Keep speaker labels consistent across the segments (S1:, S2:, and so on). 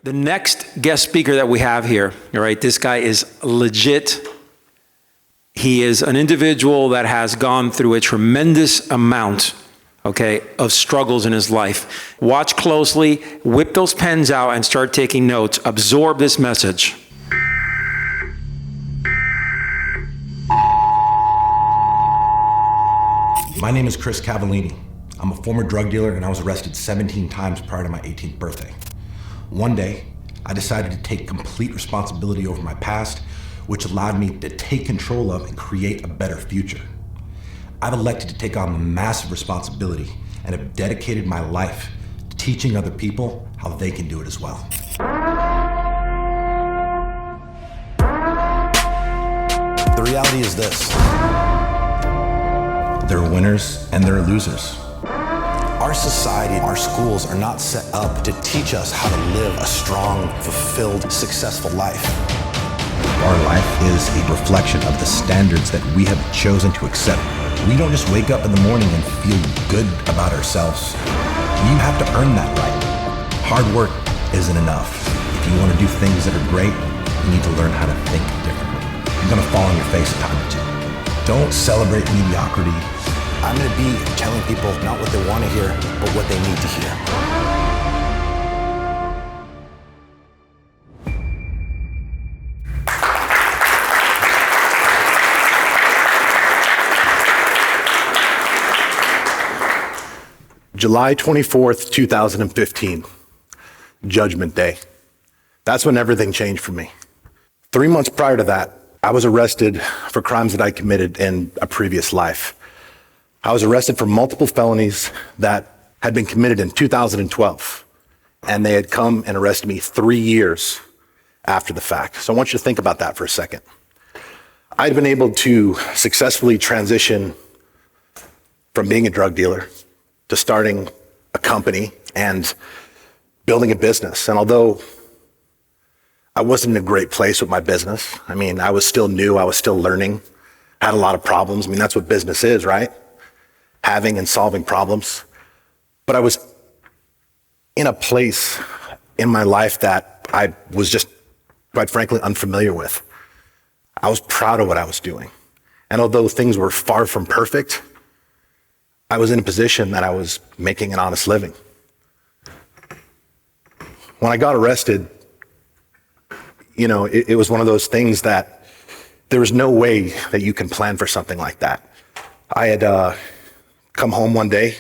S1: The next guest speaker that we have here, all right, this guy is legit. He is an individual that has gone through a tremendous amount, okay, of struggles in his life. Watch closely, whip those pens out and start taking notes. Absorb this message.
S2: My name is Cavallini. I'm a former drug dealer and I was arrested 17 times prior to my 18th birthday. One day, I decided to take complete responsibility over my past, which allowed me to take control of and create a better future. I've elected to take on the massive responsibility and have dedicated my life to teaching other people how they can do it as well. The reality is this. There are winners and there are losers. Our society, our schools are not set up to teach us how to live a strong, fulfilled, successful life. Our life is a reflection of the standards that we have chosen to accept. We don't just wake up in the morning and feel good about ourselves. You have to earn that right. Hard work isn't enough. If you want to do things that are great, you need to learn how to think differently. You're going to fall on your face a time or two. Don't celebrate mediocrity. I'm going to be telling people not what they want to hear, but what they need to hear. July 24th, 2015, Judgment Day. That's when everything changed for me. 3 months prior to that, I was arrested for crimes that I committed in a previous life. I was arrested for multiple felonies that had been committed in 2012, and they had come and arrested me 3 years after the fact. So I want you to think about that for a second. I'd been able to successfully transition from being a drug dealer to starting a company and building a business. And although I wasn't in a great place with my business, I was still new, I was still learning, had a lot of problems. That's what business is, right? Having and solving problems. But I was in a place in my life that I was just, quite frankly, unfamiliar with. I was proud of what I was doing. And although things were far from perfect, I was in a position that I was making an honest living. When I got arrested, it was one of those things that there was no way that you can plan for something like that. I had come home one day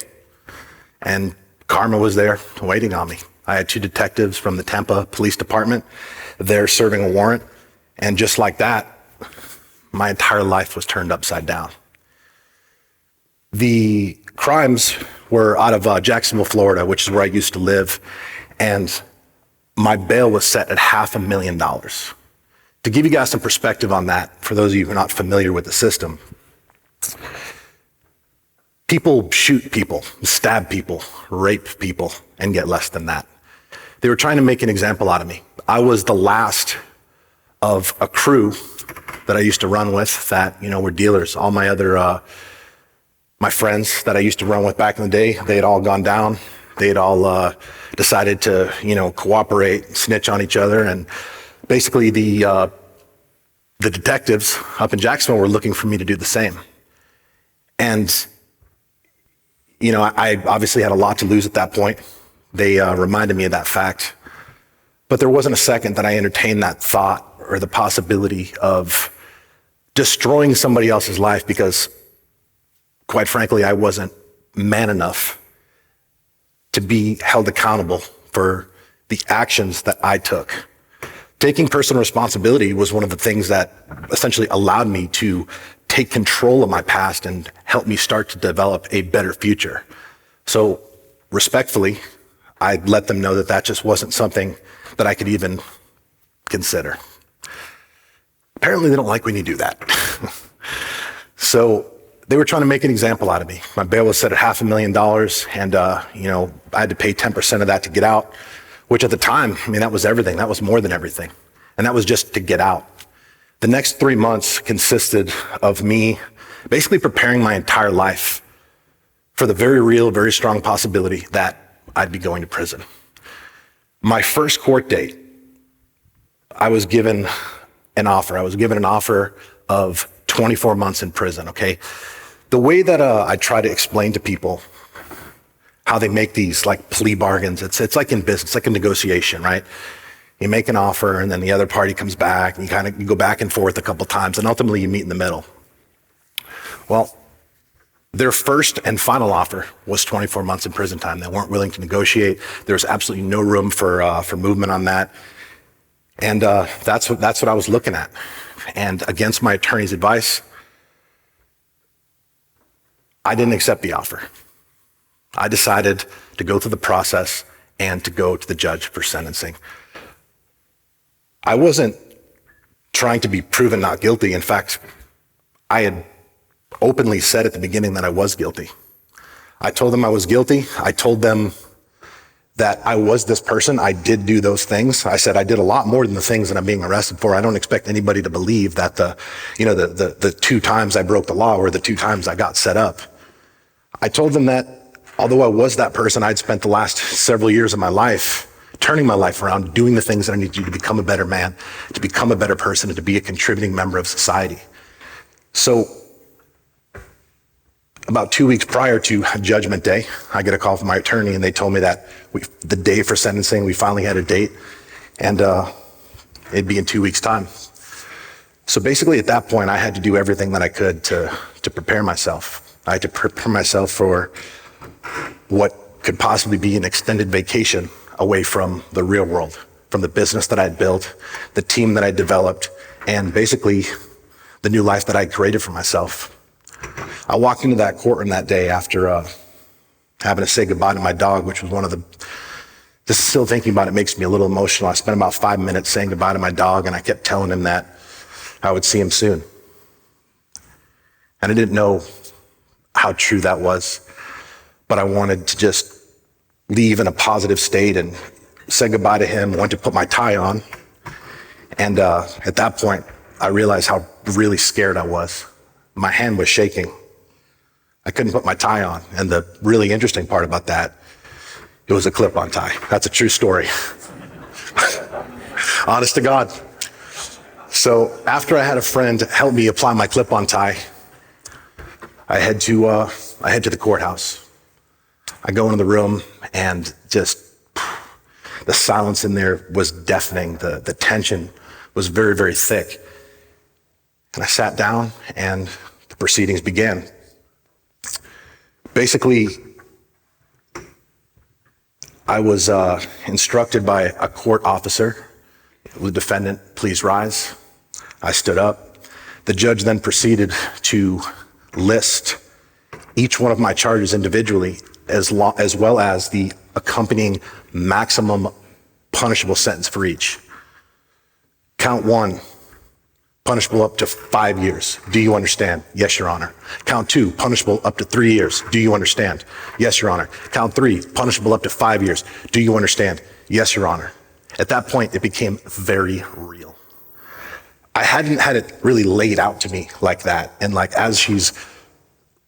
S2: and karma was there waiting on me. I had 2 detectives from the Tampa Police Department there serving a warrant. And just like that, my entire life was turned upside down. The crimes were out of Jacksonville, Florida, which is where I used to live. And my bail was set at $500,000. To give you guys some perspective on that, for those of you who are not familiar with the system, people shoot people, stab people, rape people, and get less than that. They were trying to make an example out of me. I was the last of a crew that I used to run with that, were dealers. All my other, my friends that I used to run with back in the day, they had all gone down. They had all decided to, cooperate, snitch on each other. And basically the detectives up in Jacksonville were looking for me to do the same. And I obviously had a lot to lose at that point. They reminded me of that fact. But there wasn't a second that I entertained that thought or the possibility of destroying somebody else's life because, quite frankly, I wasn't man enough to be held accountable for the actions that I took. Taking personal responsibility was one of the things that essentially allowed me to take control of my past and help me start to develop a better future. So respectfully, I let them know that just wasn't something that I could even consider. Apparently they don't like when you do that. So they were trying to make an example out of me. My bail was set at $500,000 and I had to pay 10% of that to get out, which at the time, that was everything. That was more than everything. And that was just to get out. The next 3 months consisted of me basically preparing my entire life for the very real, very strong possibility that I'd be going to prison. My first court date, I was given an offer. I was given an offer of 24 months in prison, okay? The way that I try to explain to people how they make these like plea bargains, it's like in business, it's like a negotiation, right? You make an offer and then the other party comes back and you go back and forth a couple times and ultimately you meet in the middle. Well, their first and final offer was 24 months in prison time. They weren't willing to negotiate. There was absolutely no room for movement on that. And that's what I was looking at. And against my attorney's advice, I didn't accept the offer. I decided to go through the process and to go to the judge for sentencing. I wasn't trying to be proven not guilty. In fact, I had openly said at the beginning that I was guilty. I told them I was guilty. I told them that I was this person. I did do those things. I said I did a lot more than the things that I'm being arrested for. I don't expect anybody to believe that the 2 times I broke the law were the 2 times I got set up. I told them that although I was that person, I'd spent the last several years of my life turning my life around, doing the things that I need to do to become a better man, to become a better person, and to be a contributing member of society. So about 2 weeks prior to Judgment Day, I get a call from my attorney and they told me that the day for sentencing, we finally had a date and it'd be in 2 weeks' time. So basically at that point, I had to do everything that I could to prepare myself. I had to prepare myself for what could possibly be an extended vacation away from the real world, from the business that I'd built, the team that I developed, and basically the new life that I created for myself. I walked into that courtroom that day after having to say goodbye to my dog, which was just still thinking about it makes me a little emotional. I spent about 5 minutes saying goodbye to my dog, and I kept telling him that I would see him soon. And I didn't know how true that was, but I wanted to just leave in a positive state and say goodbye to him. I went to put my tie on. And at that point, I realized how really scared I was. My hand was shaking. I couldn't put my tie on. And the really interesting part about that, it was a clip-on tie. That's a true story. Honest to God. So after I had a friend help me apply my clip-on tie, I head to the courthouse. I go into the room and just the silence in there was deafening. The tension was very, very thick. And I sat down and the proceedings began. Basically, I was instructed by a court officer, the defendant, please rise. I stood up. The judge then proceeded to list each one of my charges individually, as well as the accompanying maximum punishable sentence for each. Count 1, punishable up to 5 years. Do you understand? Yes, Your Honor. Count 2, punishable up to 3 years. Do you understand? Yes, Your Honor. Count 3, punishable up to 5 years. Do you understand? Yes, Your Honor. At that point, it became very real. I hadn't had it really laid out to me like that. And like, as she's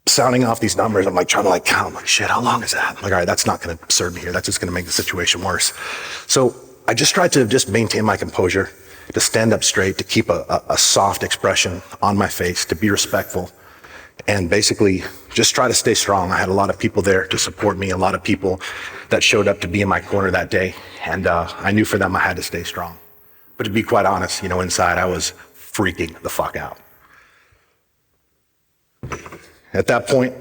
S2: sounding off these numbers, I'm like trying to count. I'm like, shit, how long is that? I'm like, all right, that's not going to serve me here. That's just going to make the situation worse. So I just tried to just maintain my composure, to stand up straight, to keep a soft expression on my face, to be respectful, and basically just try to stay strong. I had a lot of people there to support me, a lot of people that showed up to be in my corner that day. And I knew for them I had to stay strong. But to be quite honest, inside I was freaking the fuck out. At that point,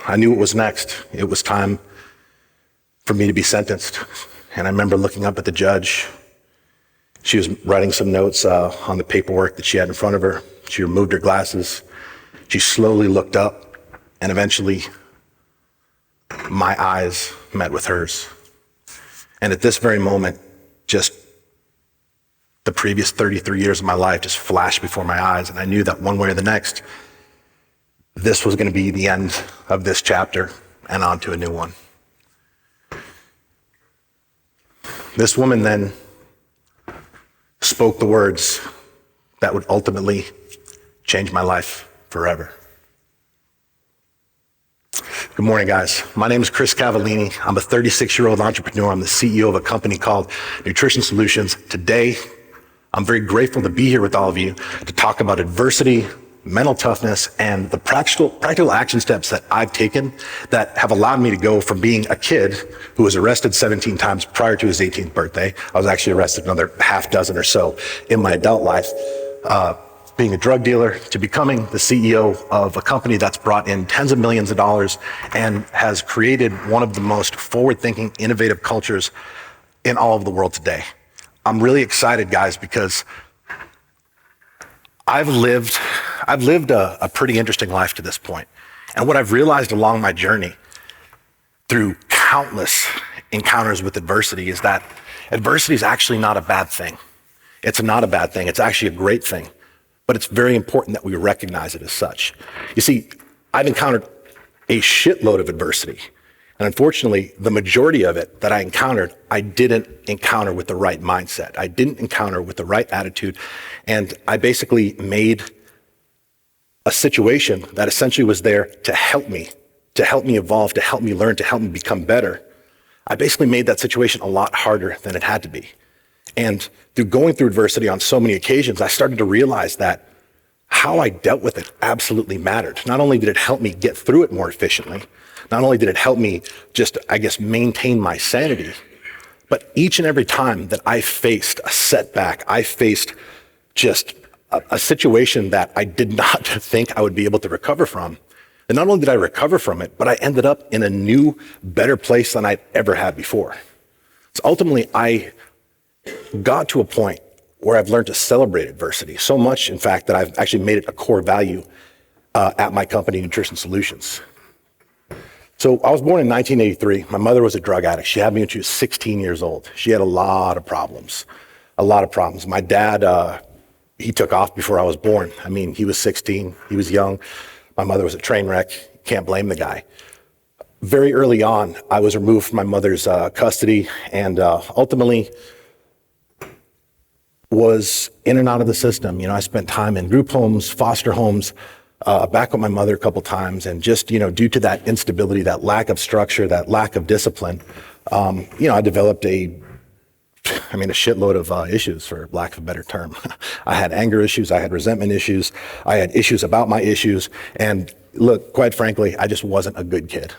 S2: I knew what was next. It was time for me to be sentenced. And I remember looking up at the judge. She was writing some notes on the paperwork that she had in front of her. She removed her glasses. She slowly looked up, and eventually my eyes met with hers. And at this very moment, just the previous 33 years of my life just flashed before my eyes. And I knew that one way or the next, this was going to be the end of this chapter and on to a new one. This woman then spoke the words that would ultimately change my life forever. Good morning, guys. My name is Chris Cavallini. I'm a 36-year-old entrepreneur. I'm the CEO of a company called Nutrition Solutions. Today, I'm very grateful to be here with all of you to talk about adversity, mental toughness, and the practical action steps that I've taken that have allowed me to go from being a kid who was arrested 17 times prior to his 18th birthday. I was actually arrested another half dozen or so in my adult life. Being a drug dealer, to becoming the CEO of a company that's brought in tens of millions of dollars and has created one of the most forward-thinking, innovative cultures in all of the world today. I'm really excited, guys, because I've lived a pretty interesting life to this point. And what I've realized along my journey through countless encounters with adversity is that adversity is actually not a bad thing. It's not a bad thing. It's actually a great thing. But it's very important that we recognize it as such. You see, I've encountered a shitload of adversity. And unfortunately, the majority of it that I encountered, I didn't encounter with the right mindset. I didn't encounter with the right attitude. And I basically made a situation that essentially was there to help me evolve, to help me learn, to help me become better. I basically made that situation a lot harder than it had to be. And through going through adversity on so many occasions, I started to realize that how I dealt with it absolutely mattered. Not only did it help me get through it more efficiently, not only did it help me just, maintain my sanity, but each and every time that I faced a setback, I faced just a situation that I did not think I would be able to recover from. And not only did I recover from it, but I ended up in a new, better place than I'd ever had before. So ultimately, I got to a point where I've learned to celebrate adversity so much, in fact, that I've actually made it a core value at my company, Nutrition Solutions. So I was born in 1983. My mother was a drug addict. She had me when she was 16 years old. She had a lot of problems. My dad, he took off before I was born. He was 16. He was young. My mother was a train wreck. Can't blame the guy. Very early on, I was removed from my mother's custody and ultimately was in and out of the system. I spent time in group homes, foster homes, back with my mother a couple times. And just, due to that instability, that lack of structure, that lack of discipline, I developed a shitload of issues, for lack of a better term. I had anger issues. I had resentment issues. I had issues about my issues. And look, quite frankly, I just wasn't a good kid.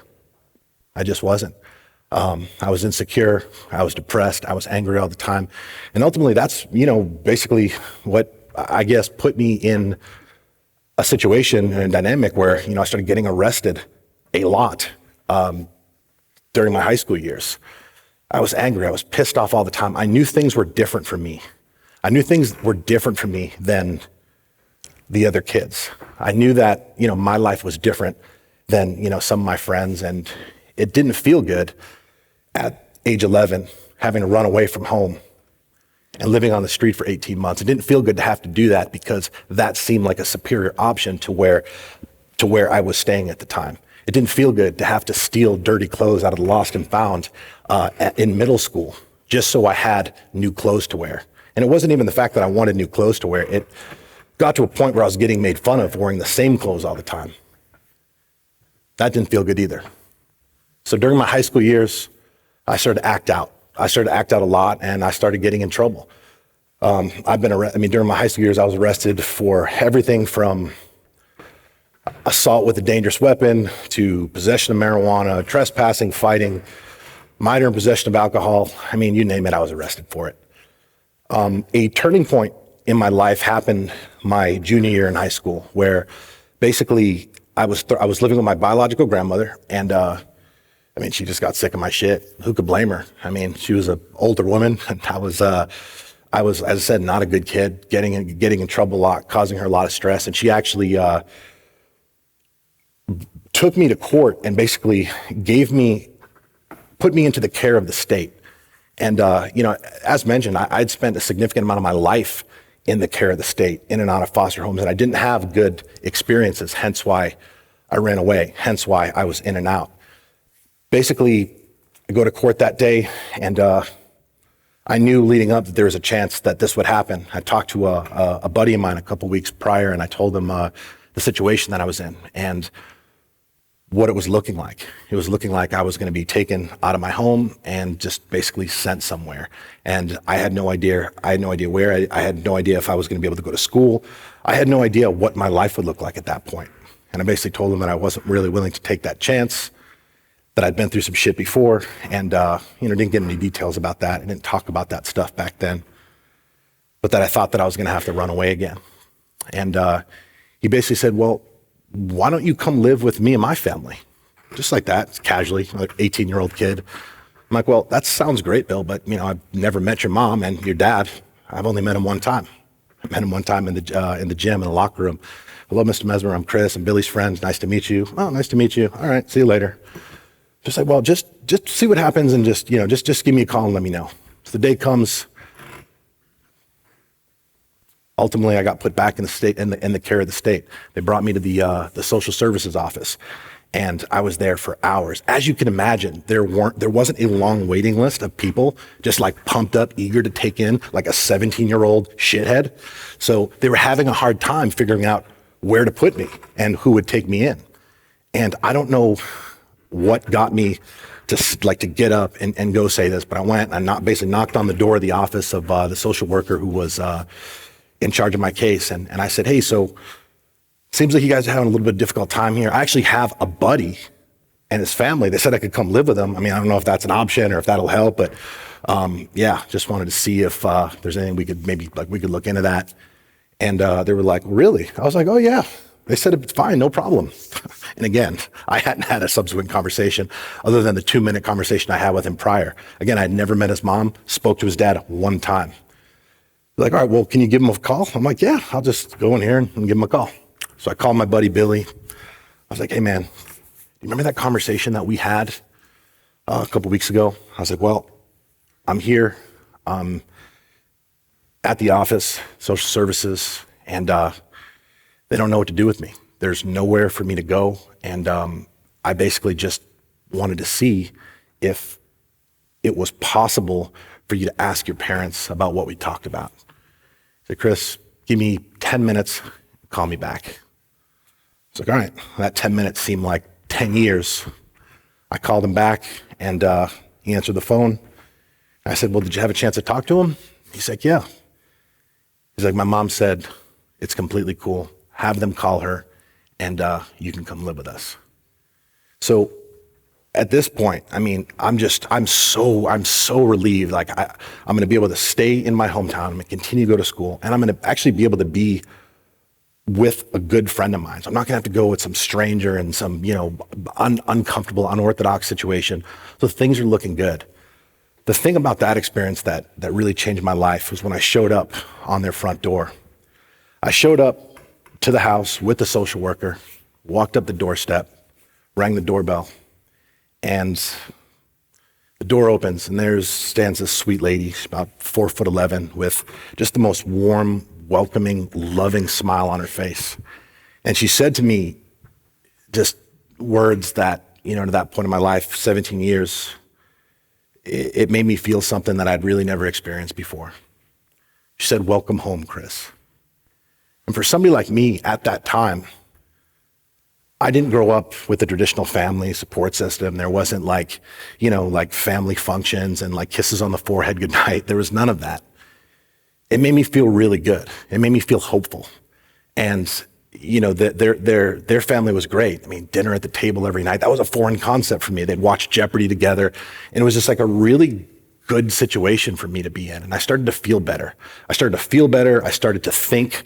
S2: I just wasn't. I was insecure. I was depressed. I was angry all the time. And ultimately, that's, basically what I guess put me in a situation and a dynamic where, I started getting arrested a lot during my high school years. I was angry. I was pissed off all the time. I knew things were different for me. I knew things were different for me than the other kids. I knew that, my life was different than, some of my friends. And it didn't feel good at age 11, having to run away from home and living on the street for 18 months. It didn't feel good to have to do that because that seemed like a superior option to where I was staying at the time. It didn't feel good to have to steal dirty clothes out of the lost and found in middle school just so I had new clothes to wear. And it wasn't even the fact that I wanted new clothes to wear. It got to a point where I was getting made fun of wearing the same clothes all the time. That didn't feel good either. So during my high school years, I started to act out. I started to act out a lot, and I started getting in trouble. During my high school years, I was arrested for everything from assault with a dangerous weapon to possession of marijuana, trespassing, fighting, minor possession of alcohol. You name it, I was arrested for it. A turning point in my life happened my junior year in high school, where basically I was living with my biological grandmother, and she just got sick of my shit. Who could blame her? She was an older woman, and I was, as I said, not a good kid, getting in trouble a lot, causing her a lot of stress. And she actually took me to court and basically put me into the care of the state. And, as mentioned, I'd spent a significant amount of my life in the care of the state, in and out of foster homes, and I didn't have good experiences, hence why I ran away, hence why I was in and out. Basically, I go to court that day, and I knew leading up that there was a chance that this would happen. I talked to a buddy of mine a couple weeks prior, and I told him the situation that I was in. And what it was looking like. It was looking like I was going to be taken out of my home and just basically sent somewhere. And I had no idea. I had no idea where. I had no idea if I was going to be able to go to school. I had no idea what my life would look like at that point. And I basically told them that I wasn't really willing to take that chance, that I'd been through some shit before, and didn't get any details about that. I didn't talk about that stuff back then, but that I thought that I was going to have to run away again. And he basically said, well, why don't you come live with me and my family? Just like that, casually, like 18-year-old kid. I'm like, well, that sounds great, Bill, but I've never met your mom and your dad. I've only met him one time. I met him one time in the gym, in the locker room. Hello, Mr. Mesmer, I'm Chris, I'm Billy's friend. Nice to meet you. Oh, nice to meet you. All right, see you later. Just like, well, just see what happens and just give me a call and let me know. So the day comes. Ultimately, I got put back in the state, in the care of the state. They brought me to the social services office, and I was there for hours. As you can imagine, there wasn't a long waiting list of people just like pumped up, eager to take in like a 17-year-old shithead. So they were having a hard time figuring out where to put me and who would take me in. And I don't know what got me to get up and go say this, but I went and basically knocked on the door of the office of the social worker who was in charge of my case. And I said, hey, so seems like you guys are having a little bit of difficult time here. I actually have a buddy and his family. They said I could come live with them. I mean, I don't know if that's an option or if that'll help, but just wanted to see if there's anything we could look into that. And they were like, really? I was like, oh yeah. They said it's fine, no problem. And again, I hadn't had a subsequent conversation other than the 2-minute conversation I had with him prior. Again, I had never met his mom, spoke to his dad one time. Like, all right, well, can you give him a call? I'm like, yeah, I'll just go in here and give him a call. So I called my buddy Billy. I was like, hey man, you remember that conversation that we had a couple weeks ago? I was like, well, I'm here at the office, social services, and they don't know what to do with me. There's nowhere for me to go. And I basically just wanted to see if it was possible for you to ask your parents about what we talked about. I said, Chris, give me 10 minutes, call me back. I was like, all right, that 10 minutes seemed like 10 years. I called him back and he answered the phone. I said, well, did you have a chance to talk to him? He's like, yeah. He's like, my mom said, it's completely cool. Have them call her and you can come live with us. So at this point, I mean, I'm so relieved. Like I'm going to be able to stay in my hometown. I'm going to continue to go to school, and I'm going to actually be able to be with a good friend of mine. So I'm not going to have to go with some stranger in some, uncomfortable, unorthodox situation. So things are looking good. The thing about that experience that really changed my life was when I showed up on their front door. I showed up to the house with the social worker, walked up the doorstep, rang the doorbell. And the door opens, and there stands this sweet lady, about 4'11", with just the most warm, welcoming, loving smile on her face. And she said to me just words that, to that point in my life, 17 years, it made me feel something that I'd really never experienced before. She said, welcome home, Chris. And for somebody like me at that time, I didn't grow up with the traditional family support system. There wasn't like family functions and like kisses on the forehead goodnight. There was none of that. It made me feel really good. It made me feel hopeful. And, their family was great. I mean, dinner at the table every night. That was a foreign concept for me. They'd watch Jeopardy together. And it was just like a really good situation for me to be in. And I started to feel better. I started to think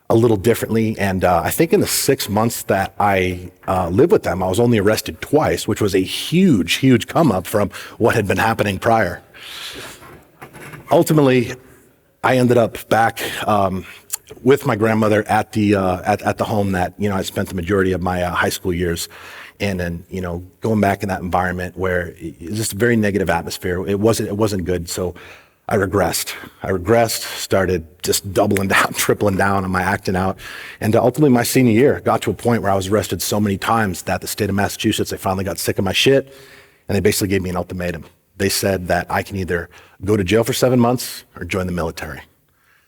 S2: a little differently. And I think in the 6 months that I lived with them, I was only arrested twice, which was a huge, huge come up from what had been happening prior. Ultimately, I ended up back with my grandmother at the home that, I spent the majority of my high school years in, and, going back in that environment where it's just a very negative atmosphere. It wasn't good. So I regressed, started just doubling down, tripling down on my acting out. And ultimately my senior year got to a point where I was arrested so many times that the state of Massachusetts, they finally got sick of my shit. And they basically gave me an ultimatum. They said that I can either go to jail for 7 months or join the military.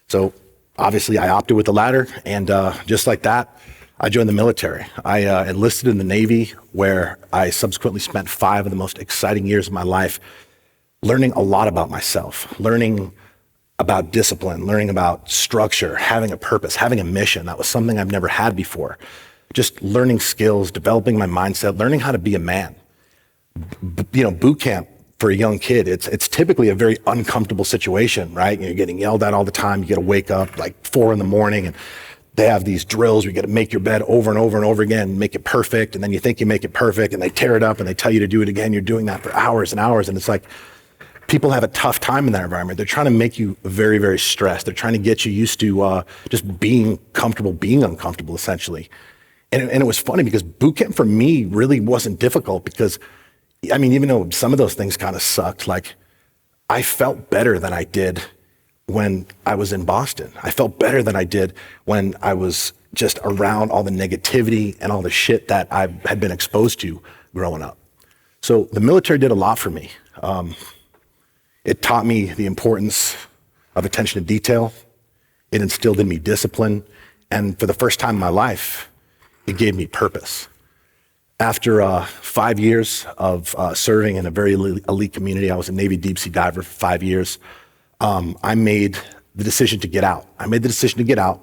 S2: So obviously I opted with the latter. And just like that, I joined the military. I enlisted in the Navy, where I subsequently spent 5 of the most exciting years of my life learning a lot about myself, learning about discipline, learning about structure, having a purpose, having a mission. That was something I've never had before. Just learning skills, developing my mindset, learning how to be a man. Boot camp for a young kid, it's typically a very uncomfortable situation, right? You're getting yelled at all the time. You got to wake up like 4 a.m. and they have these drills where you got to make your bed over and over and over again, make it perfect. And then you think you make it perfect and they tear it up and they tell you to do it again. You're doing that for hours and hours. And it's like, people have a tough time in that environment. They're trying to make you very, very stressed. They're trying to get you used to just being comfortable, being uncomfortable, essentially. And it was funny because boot camp for me really wasn't difficult because, even though some of those things kind of sucked, like I felt better than I did when I was in Boston. I felt better than I did when I was just around all the negativity and all the shit that I had been exposed to growing up. So the military did a lot for me. It taught me the importance of attention to detail. It instilled in me discipline. And for the first time in my life, it gave me purpose. After 5 years of serving in a very elite community, I was a Navy deep sea diver for 5 years. I made the decision to get out. I made the decision to get out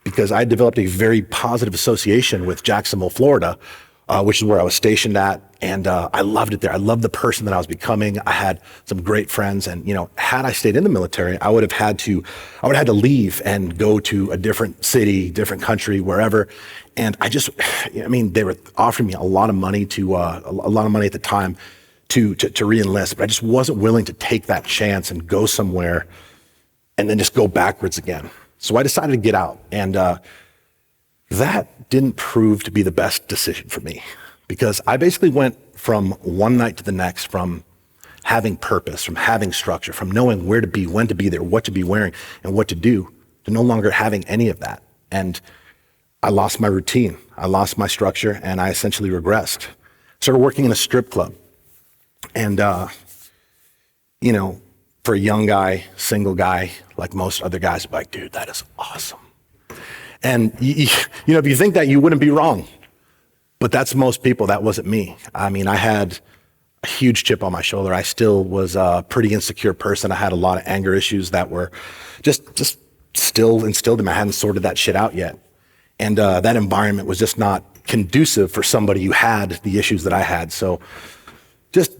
S2: because I developed a very positive association with Jacksonville, Florida, which is where I was stationed at. And I loved it there. I loved the person that I was becoming. I had some great friends. And, had I stayed in the military, I would have had to leave and go to a different city, different country, wherever. And they were offering me a lot of money at the time to re-enlist, but I just wasn't willing to take that chance and go somewhere and then just go backwards again. So I decided to get out. And that didn't prove to be the best decision for me because I basically went from one night to the next, from having purpose, from having structure, from knowing where to be, when to be there, what to be wearing, and what to do, to no longer having any of that. And I lost my routine, I lost my structure, and I essentially regressed. Started working in a strip club. And, for a young guy, single guy, like most other guys, I'm like, dude, that is awesome. And, if you think that, you wouldn't be wrong. But that's most people. That wasn't me. I had a huge chip on my shoulder. I still was a pretty insecure person. I had a lot of anger issues that were just still instilled in me. I hadn't sorted that shit out yet. And that environment was just not conducive for somebody who had the issues that I had. So just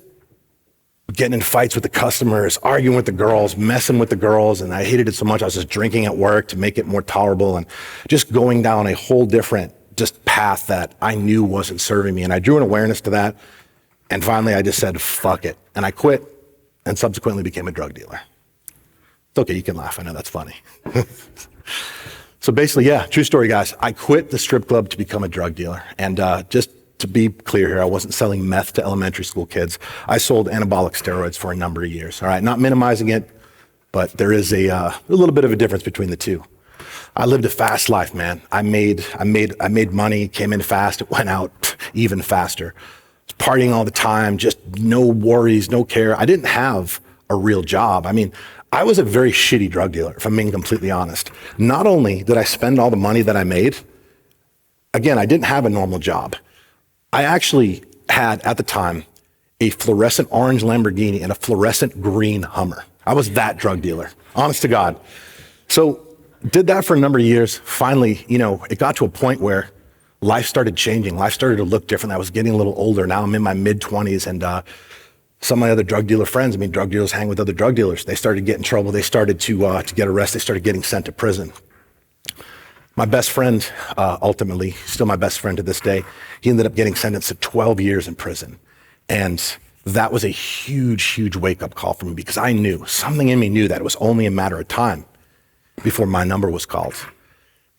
S2: getting in fights with the customers, arguing with the girls, messing with the girls. And I hated it so much. I was just drinking at work to make it more tolerable and just going down a whole different path that I knew wasn't serving me. And I drew an awareness to that. And finally, I just said, fuck it. And I quit and subsequently became a drug dealer. It's okay. You can laugh. I know that's funny. So basically, yeah, true story, guys. I quit the strip club to become a drug dealer. And just to be clear here, I wasn't selling meth to elementary school kids. I sold anabolic steroids for a number of years. All right, not minimizing it, but there is a little bit of a difference between the two. I lived a fast life, man. I made money, came in fast, it went out even faster. I was partying all the time, just no worries, no care. I didn't have a real job. I was a very shitty drug dealer, if I'm being completely honest. Not only did I spend all the money that I made, again, I didn't have a normal job. I actually had, at the time, a fluorescent orange Lamborghini and a fluorescent green Hummer. I was that drug dealer, honest to God. So did that for a number of years. Finally, it got to a point where life started changing. Life started to look different. I was getting a little older. Now I'm in my mid-20s, and some of my other drug dealer friends, drug dealers hang with other drug dealers. They started getting in trouble. They started to get arrested. They started getting sent to prison. My best friend, ultimately, still my best friend to this day, he ended up getting sentenced to 12 years in prison. And that was a huge, huge wake-up call for me because I knew, something in me knew that it was only a matter of time before my number was called.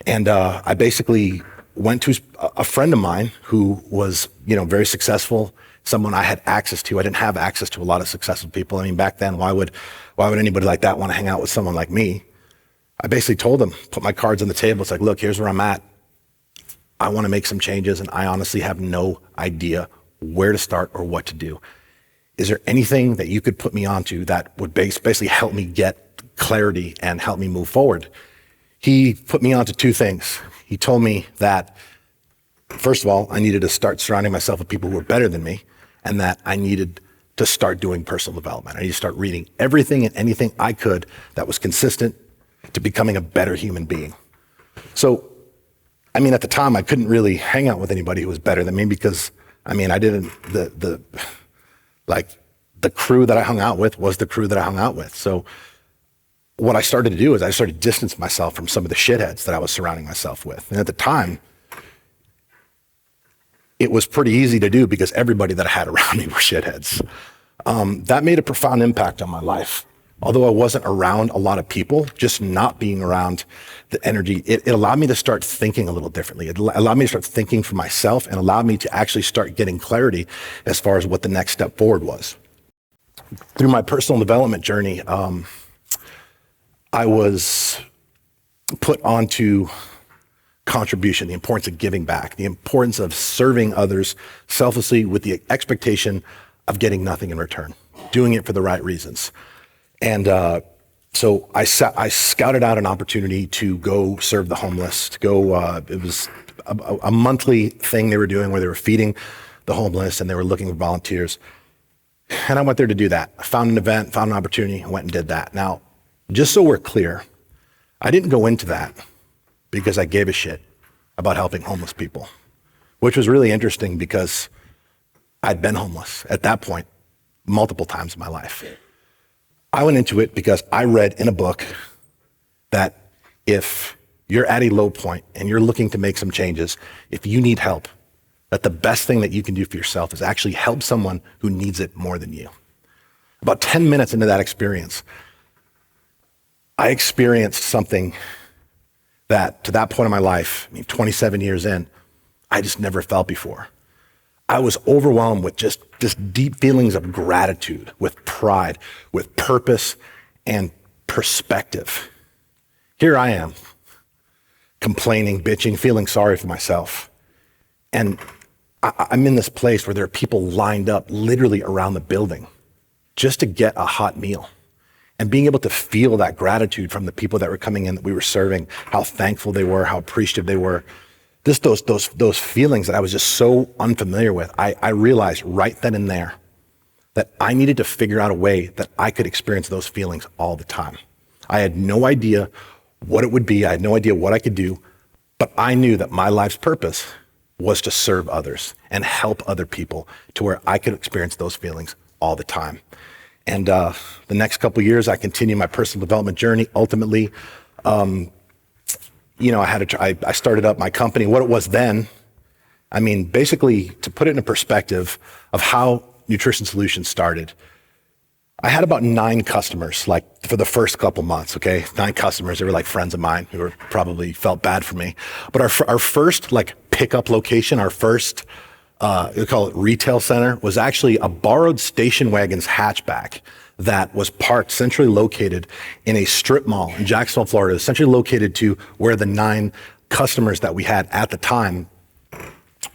S2: And I basically went to a friend of mine who was, very successful, someone I had access to. I didn't have access to a lot of successful people. Back then, why would anybody like that want to hang out with someone like me? I basically told him, put my cards on the table. It's like, look, here's where I'm at. I want to make some changes, and I honestly have no idea where to start or what to do. Is there anything that you could put me onto that would basically help me get clarity and help me move forward? He put me onto two things. He told me that First of all, I needed to start surrounding myself with people who were better than me, and that I needed to start doing personal development. I needed to start reading everything and anything I could that was consistent to becoming a better human being. So, at the time, I couldn't really hang out with anybody who was better than me because, I didn't, the crew that I hung out with was the crew that I hung out with. So what I started to do is I started to distance myself from some of the shitheads that I was surrounding myself with. And at the time, it was pretty easy to do because everybody that I had around me were shitheads. That made a profound impact on my life. Although I wasn't around a lot of people, just not being around the energy, it allowed me to start thinking a little differently. It allowed me to start thinking for myself and allowed me to actually start getting clarity as far as what the next step forward was. Through my personal development journey, I was put onto contribution, the importance of giving back, the importance of serving others selflessly with the expectation of getting nothing in return, doing it for the right reasons. And so I scouted out an opportunity to go serve the homeless, to go, it was a monthly thing they were doing where they were feeding the homeless and they were looking for volunteers. And I went there to do that. I found an event, found an opportunity, went and did that. Now, just so we're clear, I didn't go into that because I gave a shit about helping homeless people, which was really interesting because I'd been homeless at that point multiple times in my life. I went into it because I read in a book that if you're at a low point and you're looking to make some changes, if you need help, that the best thing that you can do for yourself is actually help someone who needs it more than you. About 10 minutes into that experience, I experienced something that to that point in my life, 27 years in, I just never felt before. I was overwhelmed with just deep feelings of gratitude, with pride, with purpose and perspective. Here I am, complaining, bitching, feeling sorry for myself. And I'm in this place where there are people lined up literally around the building just to get a hot meal. And being able to feel that gratitude from the people that were coming in that we were serving, how thankful they were, how appreciative they were. Just those feelings that I was just so unfamiliar with. I realized right then and there that I needed to figure out a way that I could experience those feelings all the time. I had no idea what it would be. I had no idea what I could do, but I knew that my life's purpose was to serve others and help other people to where I could experience those feelings all the time. And the next couple of years, I continued my personal development journey. Ultimately, I started up my company. What it was then, basically, to put it in a perspective of how Nutrition Solutions started, I had about 9 customers, like for the first couple months, okay? 9 customers, they were like friends of mine who were probably felt bad for me. But our first pickup location, our first, we call it retail center, was actually a borrowed station wagon's hatchback that was parked centrally located in a strip mall in Jacksonville, Florida, centrally located to where the 9 customers that we had at the time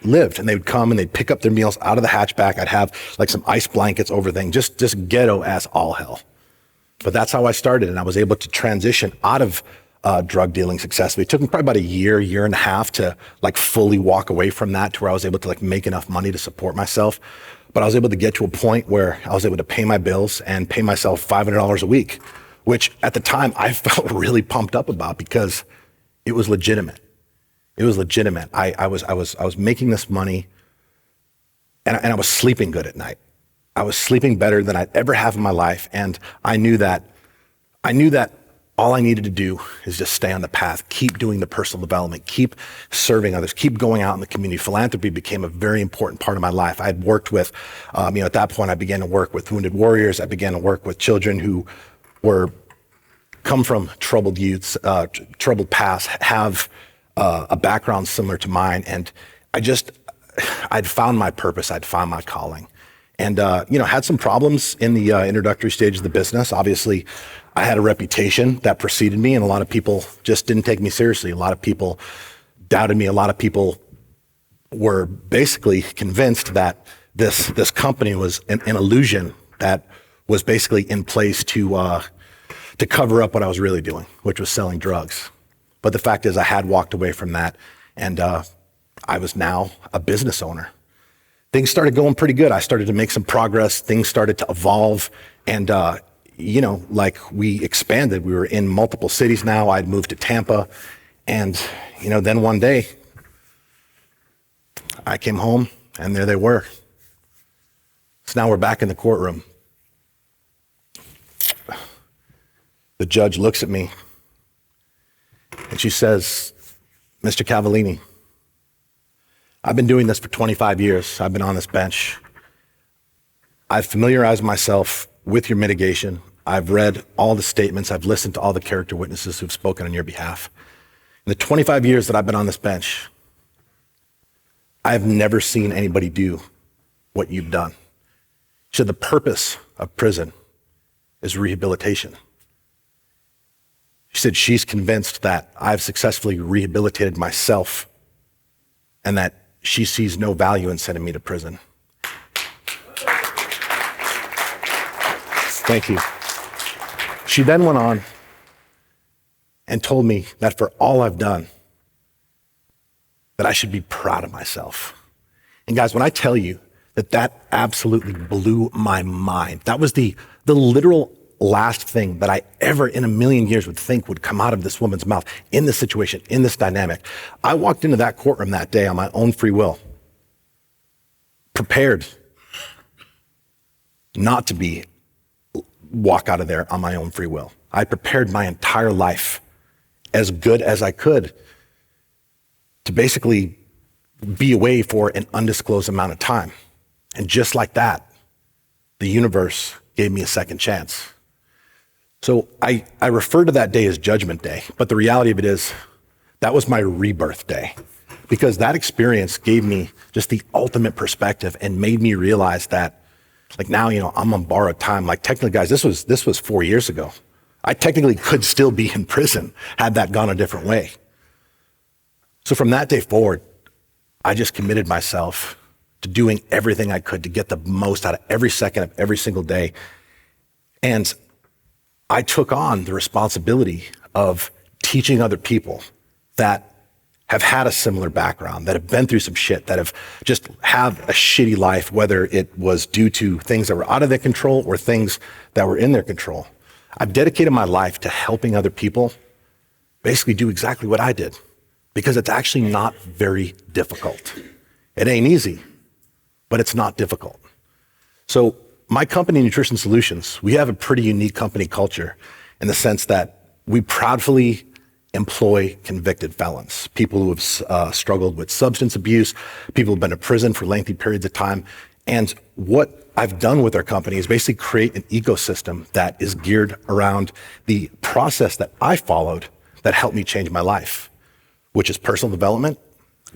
S2: lived. And they would come and they'd pick up their meals out of the hatchback. I'd have some ice blankets over things, just ghetto as all hell. But that's how I started. And I was able to transition out of drug dealing successfully. It took me probably about a year and a half to fully walk away from that to where I was able to make enough money to support myself. But I was able to get to a point where I was able to pay my bills and pay myself $500 a week, which at the time I felt really pumped up about because it was legitimate. It was legitimate. I was making this money and I was sleeping good at night. I was sleeping better than I'd ever have in my life. And I knew that all I needed to do is just stay on the path, keep doing the personal development, keep serving others, keep going out in the community. Philanthropy became a very important part of my life. I had worked with, at that point, I began to work with wounded warriors. I began to work with children who come from troubled youths, troubled past, have a background similar to mine. And I'd found my purpose. I'd found my calling. And, had some problems in the introductory stage of the business. Obviously, I had a reputation that preceded me, and a lot of people just didn't take me seriously. A lot of people doubted me. A lot of people were basically convinced that this company was an illusion that was basically in place to cover up what I was really doing, which was selling drugs. But the fact is I had walked away from that and I was now a business owner. Things started going pretty good. I started to make some progress. Things started to evolve. And, like we expanded. We were in multiple cities now. I'd moved to Tampa. And, then one day I came home and there they were. So now we're back in the courtroom. The judge looks at me and she says, Mr. Cavallini, I've been doing this for 25 years. I've been on this bench. I've familiarized myself with your mitigation. I've read all the statements. I've listened to all the character witnesses who've spoken on your behalf. In the 25 years that I've been on this bench, I've never seen anybody do what you've done. She said the purpose of prison is rehabilitation. She said she's convinced that I've successfully rehabilitated myself and that she sees no value in sending me to prison. Thank you. She then went on and told me that for all I've done, that I should be proud of myself. And guys, when I tell you that absolutely blew my mind, that was the literal last thing that I ever in a million years would think would come out of this woman's mouth in this situation, in this dynamic. I walked into that courtroom that day on my own free will, prepared not to walk out of there on my own free will. I prepared my entire life as good as I could to basically be away for an undisclosed amount of time. And just like that, the universe gave me a second chance. So I refer to that day as Judgment Day, but the reality of it is that was my rebirth day, because that experience gave me just the ultimate perspective and made me realize that, like, now, I'm on borrowed time. Like, technically, guys, this was 4 years ago. I technically could still be in prison had that gone a different way. So from that day forward, I just committed myself to doing everything I could to get the most out of every second of every single day. And I took on the responsibility of teaching other people that have had a similar background, that have been through some shit, that have just have a shitty life, whether it was due to things that were out of their control or things that were in their control. I've dedicated my life to helping other people basically do exactly what I did, because it's actually not very difficult. It ain't easy, but it's not difficult. So my company, Nutrition Solutions, we have a pretty unique company culture in the sense that we proudly employ convicted felons, people who have struggled with substance abuse, people who've been in prison for lengthy periods of time. And what I've done with our company is basically create an ecosystem that is geared around the process that I followed that helped me change my life, which is personal development,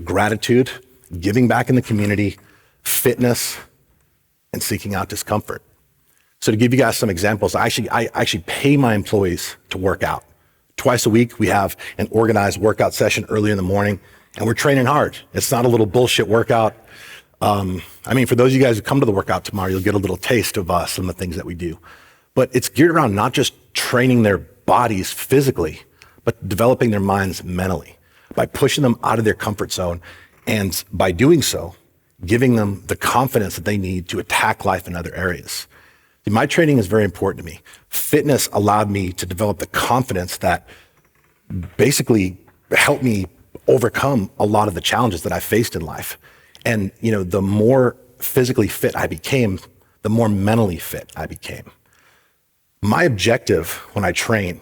S2: gratitude, giving back in the community, fitness, and seeking out discomfort. So to give you guys some examples, I actually pay my employees to work out. Twice a week, we have an organized workout session early in the morning, and we're training hard. It's not a little bullshit workout. For those of you guys who come to the workout tomorrow, you'll get a little taste of some of the things that we do. But it's geared around not just training their bodies physically, but developing their minds mentally by pushing them out of their comfort zone, and by doing so, giving them the confidence that they need to attack life in other areas. My training is very important to me. Fitness allowed me to develop the confidence that basically helped me overcome a lot of the challenges that I faced in life. And, the more physically fit I became, the more mentally fit I became. My objective when I train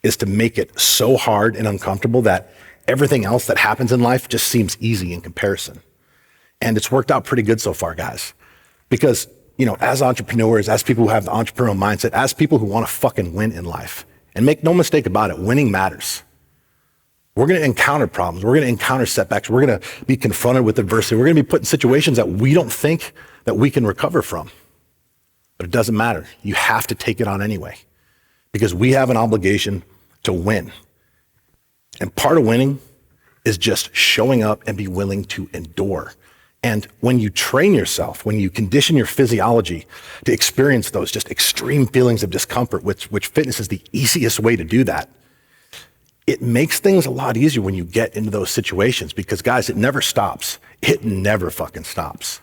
S2: is to make it so hard and uncomfortable that everything else that happens in life just seems easy in comparison. And it's worked out pretty good so far, guys, because as entrepreneurs, as people who have the entrepreneurial mindset, as people who want to fucking win in life, and make no mistake about it, winning matters. We're going to encounter problems. We're going to encounter setbacks. We're going to be confronted with adversity. We're going to be put in situations that we don't think that we can recover from. But it doesn't matter. You have to take it on anyway, because we have an obligation to win. And part of winning is just showing up and be willing to endure. And when you train yourself, when you condition your physiology to experience those just extreme feelings of discomfort, which fitness is the easiest way to do that, it makes things a lot easier when you get into those situations because, guys, it never stops. It never fucking stops.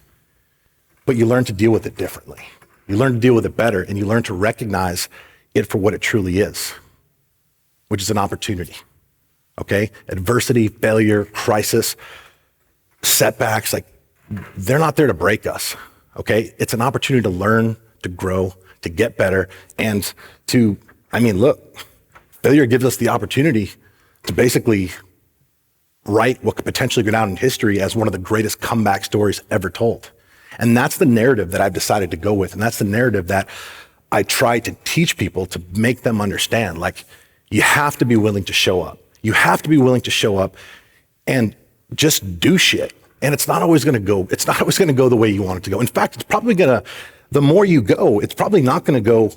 S2: But you learn to deal with it differently. You learn to deal with it better, and you learn to recognize it for what it truly is, which is an opportunity, okay? Adversity, failure, crisis, setbacks, like, they're not there to break us, okay? It's an opportunity to learn, to grow, to get better, and to, look, failure gives us the opportunity to basically write what could potentially go down in history as one of the greatest comeback stories ever told. And that's the narrative that I've decided to go with. And that's the narrative that I try to teach people to make them understand. Like, you have to be willing to show up. You have to be willing to show up and just do shit. And it's not always gonna go the way you want it to go. In fact, the more you go, it's probably not gonna go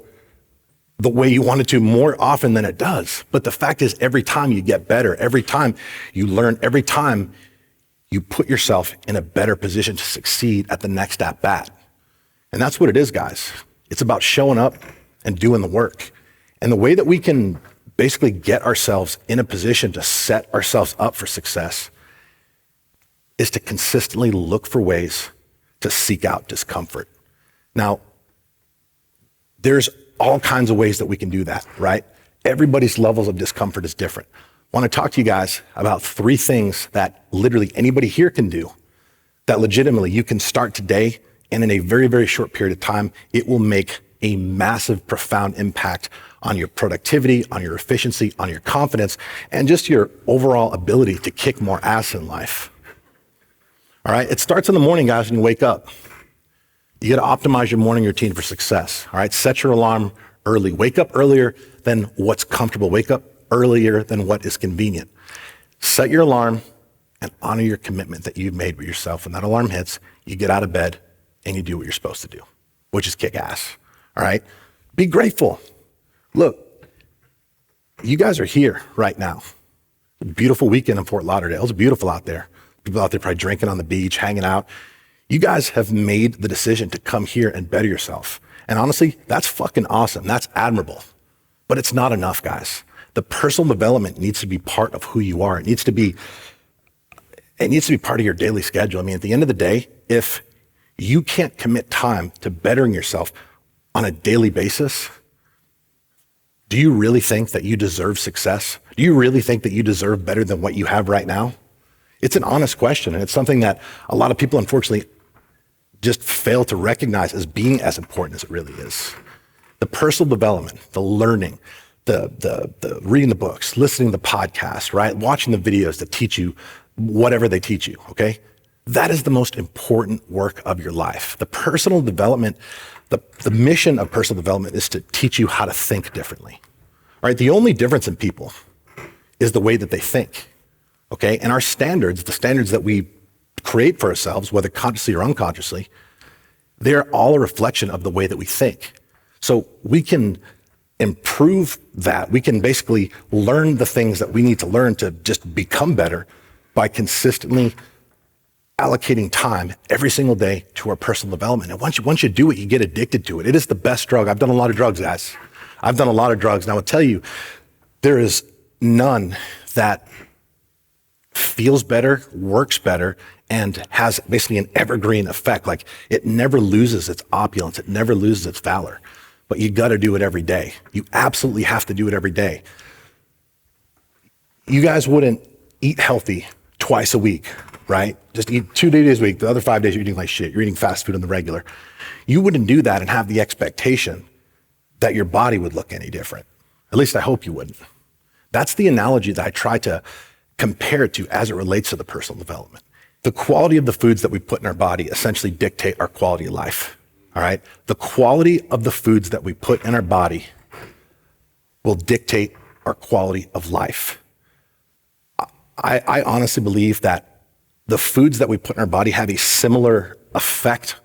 S2: the way you want it to more often than it does. But the fact is, every time you get better, every time you learn, every time you put yourself in a better position to succeed at the next at bat. And that's what it is, guys. It's about showing up and doing the work. And the way that we can basically get ourselves in a position to set ourselves up for success is to consistently look for ways to seek out discomfort. Now, there's all kinds of ways that we can do that, right? Everybody's levels of discomfort is different. I want to talk to you guys about 3 things that literally anybody here can do that legitimately you can start today, and in a very, very short period of time, it will make a massive, profound impact on your productivity, on your efficiency, on your confidence, and just your overall ability to kick more ass in life. All right, it starts in the morning, guys, when you wake up. You got to optimize your morning routine for success. All right, set your alarm early. Wake up earlier than what's comfortable. Wake up earlier than what is convenient. Set your alarm and honor your commitment that you've made with yourself. When that alarm hits, you get out of bed and you do what you're supposed to do, which is kick ass. All right, be grateful. Look, you guys are here right now. A beautiful weekend in Fort Lauderdale. It's beautiful out there. People out there probably drinking on the beach, hanging out. You guys have made the decision to come here and better yourself. And honestly, that's fucking awesome. That's admirable. But it's not enough, guys. The personal development needs to be part of who you are. It needs to be part of your daily schedule. At the end of the day, if you can't commit time to bettering yourself on a daily basis, do you really think that you deserve success? Do you really think that you deserve better than what you have right now? It's an honest question, and it's something that a lot of people, unfortunately, just fail to recognize as being as important as it really is. The personal development, the learning, the reading the books, listening to the podcasts, right? Watching the videos that teach you whatever they teach you, okay? That is the most important work of your life. The personal development, the mission of personal development is to teach you how to think differently, right? The only difference in people is the way that they think, okay? And our standards, the standards that we create for ourselves, whether consciously or unconsciously, they're all a reflection of the way that we think. So we can improve that. We can basically learn the things that we need to learn to just become better by consistently allocating time every single day to our personal development. And once you do it, you get addicted to it. It is the best drug. I've done a lot of drugs, guys. I've done a lot of drugs. And I will tell you, there is none that feels better, works better, and has basically an evergreen effect. Like, it never loses its opulence. It never loses its valor. But you got to do it every day. You absolutely have to do it every day. You guys wouldn't eat healthy twice a week, right? Just eat 2 days a week. The other 5 days you're eating like shit. You're eating fast food on the regular. You wouldn't do that and have the expectation that your body would look any different. At least I hope you wouldn't. That's the analogy that I try to compare it to as it relates to the personal development. The quality of the foods that we put in our body essentially dictate our quality of life, all right? The quality of the foods that we put in our body will dictate our quality of life. I honestly believe that the foods that we put in our body have a similar effect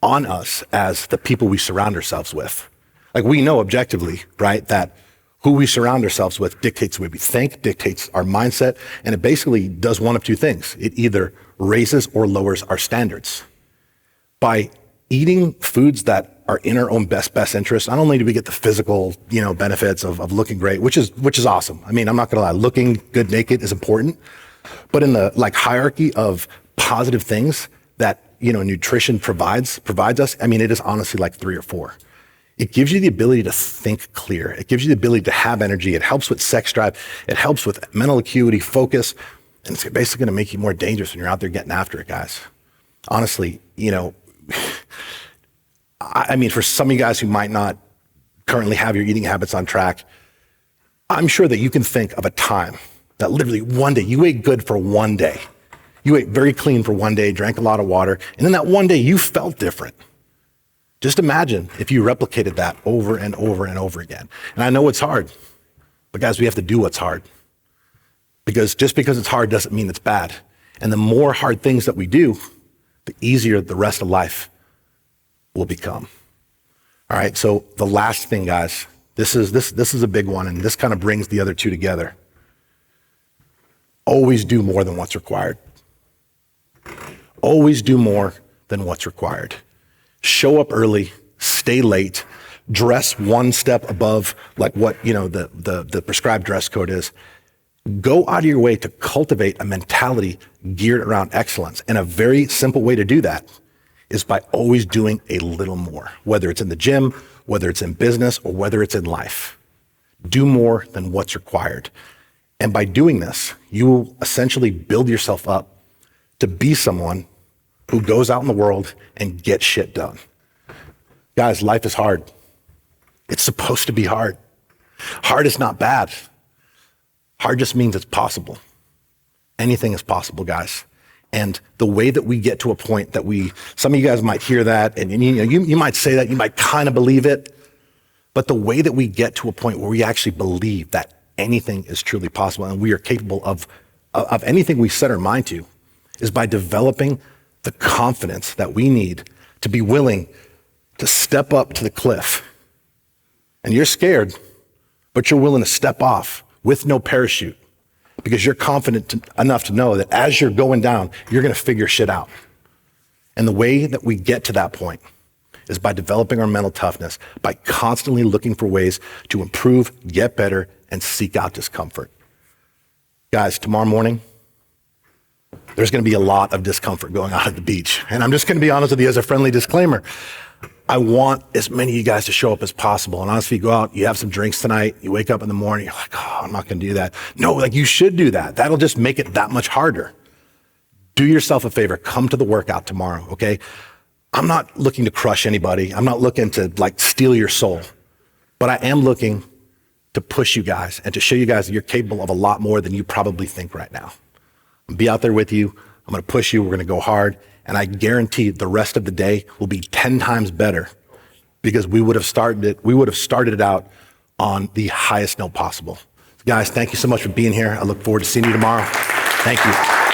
S2: on us as the people we surround ourselves with. Like, we know objectively, right, that who we surround ourselves with dictates the way we think, dictates our mindset, and it basically does one of two things. It either raises or lowers our standards. By eating foods that are in our own best interest. Not only do we get the physical, benefits of looking great, which is awesome. I mean, I'm not gonna lie, looking good naked is important, but in the hierarchy of positive things that, nutrition provides us, I mean, it is honestly like 3 or 4. It gives you the ability to think clear. It gives you the ability to have energy. It helps with sex drive. It helps with mental acuity, focus, and it's basically gonna make you more dangerous when you're out there getting after it, guys. Honestly, I mean, for some of you guys who might not currently have your eating habits on track, I'm sure that you can think of a time that literally one day, you ate good for one day. You ate very clean for one day, drank a lot of water, and then that one day you felt different. Just imagine if you replicated that over and over and over again. And I know it's hard, but guys, we have to do what's hard. Because just because it's hard doesn't mean it's bad. And the more hard things that we do, the easier the rest of life will become. All right, so the last thing, guys, this is a big one, and this kind of brings the other two together. Always do more than what's required. Always do more than what's required. Show up early, stay late, dress one step above like what the prescribed dress code is. Go out of your way to cultivate a mentality geared around excellence. And a very simple way to do that is by always doing a little more, whether it's in the gym, whether it's in business, or whether it's in life. Do more than what's required. And by doing this, you will essentially build yourself up to be someone who goes out in the world and gets shit done. Guys, life is hard. It's supposed to be hard. Hard is not bad. Hard just means it's possible. Anything is possible, guys. And the way that we get to a point that some of you guys might hear that, and you might say that, you might kind of believe it, but the way that we get to a point where we actually believe that anything is truly possible and we are capable of anything we set our mind to is by developing the confidence that we need to be willing to step up to the cliff. And you're scared, but you're willing to step off with no parachute because you're confident enough to know that as you're going down, you're gonna figure shit out. And the way that we get to that point is by developing our mental toughness, by constantly looking for ways to improve, get better, and seek out discomfort. Guys, tomorrow morning, there's gonna be a lot of discomfort going on at the beach. And I'm just gonna be honest with you as a friendly disclaimer. I want as many of you guys to show up as possible. And honestly, you go out, you have some drinks tonight, you wake up in the morning, you're like, oh, I'm not gonna do that. No, you should do that. That'll just make it that much harder. Do yourself a favor, come to the workout tomorrow, okay? I'm not looking to crush anybody. I'm not looking to steal your soul, but I am looking to push you guys and to show you guys that you're capable of a lot more than you probably think right now. I'll be out there with you. I'm gonna push you, we're gonna go hard. And I guarantee the rest of the day will be 10 times better because we would have started it out on the highest note possible. Guys, thank you so much for being here. I look forward to seeing you tomorrow. Thank you.